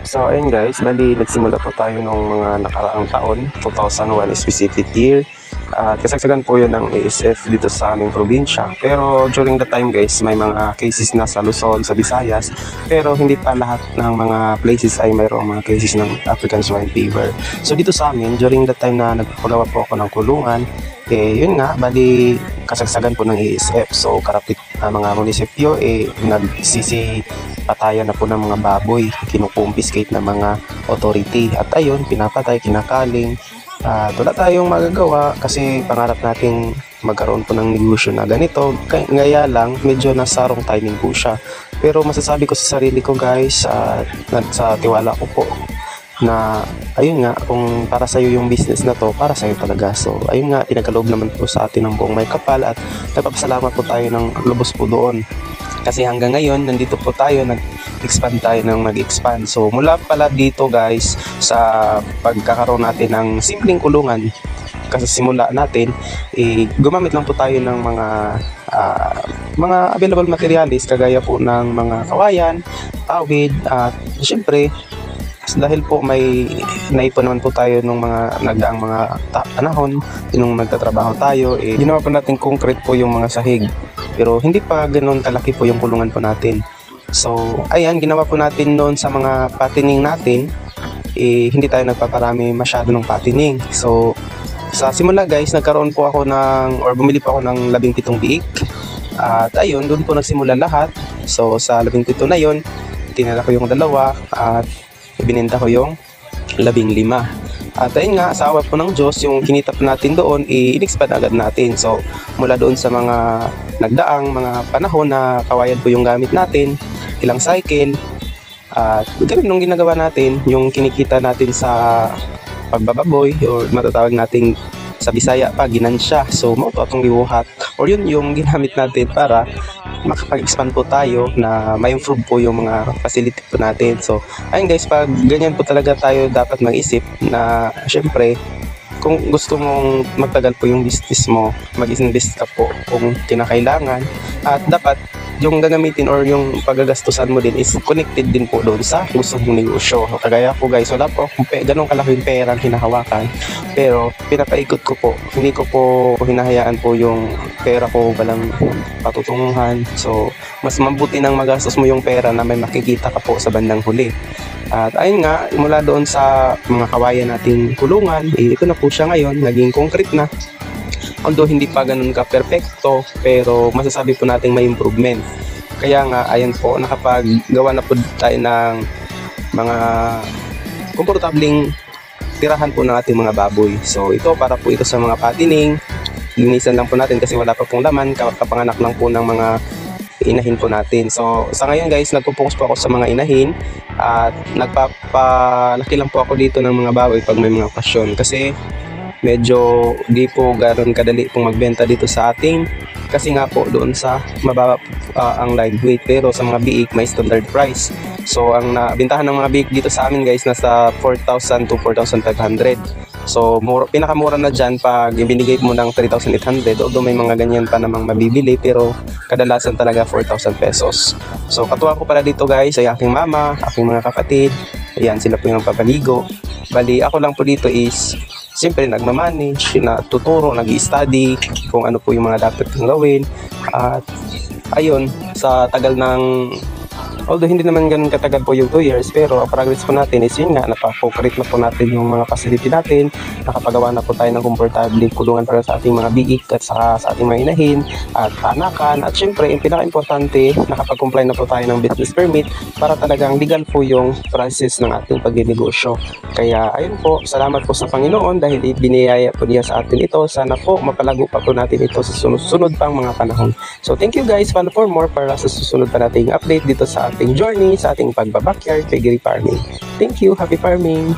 So ayun guys, bali nagsimula po tayo nung mga nakaraang taon, 2001 specific year. At kasagsagan po yun ng ASF dito sa aming probinsya. Pero during the time guys, may mga cases na sa Luzon, sa Visayas. Pero hindi pa lahat ng mga places ay mayroong mga cases ng African swine fever. So dito sa amin, during the time na nagpapagawa po ako ng kulungan, yun nga, bali kasagsagan po ng ASF. So karapit na mga munisipyo, nagsisipatayan na po ng mga baboy, kinukumpiskate ng mga authority. At ayun, pinapatay, kinakaling. Wala tayong magagawa kasi pangarap nating magkaroon po ng negosyo na ganito. Ngaya lang, medyo nasa wrong timing po siya. Pero masasabi ko sa sarili ko guys, sa tiwala ko po, na ayun nga, kung para sa'yo yung business na to, para sa'yo talaga. So ayun nga, pinagkaloob naman po sa atin ng buong may kapal at nagpapasalamat po tayo ng lubos po doon. Kasi hanggang ngayon, nandito po tayo, nag-expand tayo ng nag-expand. So mula pala dito guys, sa pagkakaroon natin ng simpleng kulungan, kasi simula natin, gumamit lang po tayo ng mga available materials, kagaya po ng mga kawayan, tawid, at syempre, dahil po may naipon naman po tayo nung mga nagdaang mga panahon, nung nagtatrabaho tayo, ginawa po natin concrete po yung mga sahig. Pero hindi pa ganoon kalaki po yung kulungan po natin. So, ayan, ginawa po natin noon sa mga patining natin, hindi tayo nagpaparami masyado ng patining. So, sa simula guys, nagkaroon po ako bumili po ako ng 17 biik. At ayun, doon po nagsimula lahat. So, sa 17 na yon, tinala ko yung 2 at ibininta ko yung 15. At ayun nga, sa awa po ng Diyos, yung kinita po natin doon, in-expand agad natin. So, mula doon sa mga nagdaang mga panahon na kawayan po yung gamit natin, ilang cycle, at ganun nung ginagawa natin, yung kinikita natin sa pagbababoy, o matatawag natin sa Bisaya pa, ginansya. So, mauto atong liwuhat, or yun yung ginamit natin para makapag-expand po tayo na ma-improve po yung mga facility po natin. So, ayun guys, pag ganyan po talaga tayo dapat mag-isip na syempre, kung gusto mong magtagal po yung business mo, mag-invest ka po kung kinakailangan. At dapat yung gagamitin or yung paggagastusan mo din is connected din po doon sa gusto mong negosyo. Kagaya po guys, wala po akong ganun kalaking pera ang hinahawakan, pero pinapaikot ko po. Hindi ko po hinahayaan po yung pera ko walang patutunguhan. So, mas mabuti nang magastos mo yung pera na may makikita ka po sa bandang huli. At ayun nga, mula doon sa mga kawayan nating kulungan, ito na po siya ngayon, naging concrete na. Although hindi pa ganun ka perfecto, pero masasabi po natin may improvement. Kaya nga, ayan po, nakapaggawa na po tayo ng mga komportabling tirahan po ng ating mga baboy. So ito, para po ito sa mga patining, linisan lang po natin kasi wala pa pong laman, kapanganak lang po ng mga inahin po natin. So sa ngayon guys, nagpo-focus po ako sa mga inahin at nagpapalaki lang po ako dito ng mga baboy pag may mga okasyon, kasi medyo di po ganoon kadali pong magbenta dito sa ating, kasi nga po doon sa mababa ang live weight, pero sa mga biik may standard price. So ang nabintahan ng mga biik dito sa amin guys, nasa 4,000 to 4,500. So pinakamura na dyan pag ibinigay mo ng 3,800, although may mga ganyan pa namang mabibili, pero kadalasan talaga 4,000 pesos. So katuwa ko pala dito guys ay aking mama, aking mga kapatid. Ayan, sila po yung papaligo. Bali ako lang po dito is siyempre nagmamanage, natuturo, nag-i-study kung ano po yung mga dapat kong gawin. At ayun, sa tagal ng, although hindi naman ganun katagal po yung 2 years, pero ang progress po natin is yun nga, napapocrete na po natin yung mga facility natin, nakapagawa na po tayo ng komportable kulungan para sa ating mga biik at saka sa ating mga inahin at anakan. At syempre, yung pinaka-importante, nakapag-comply na po tayo ng business permit para talagang legal po yung process ng ating pagninegosyo. Kaya ayun po, salamat po sa Panginoon dahil ibiniyaya po niya sa atin ito. Sana po mapalago pa po natin ito sa sunod pang mga panahon. So thank you guys, follow for more para sa susunod pa nating update dito sa ating journey, sa ating pagbabakyard, piggery farming. Thank you, happy farming!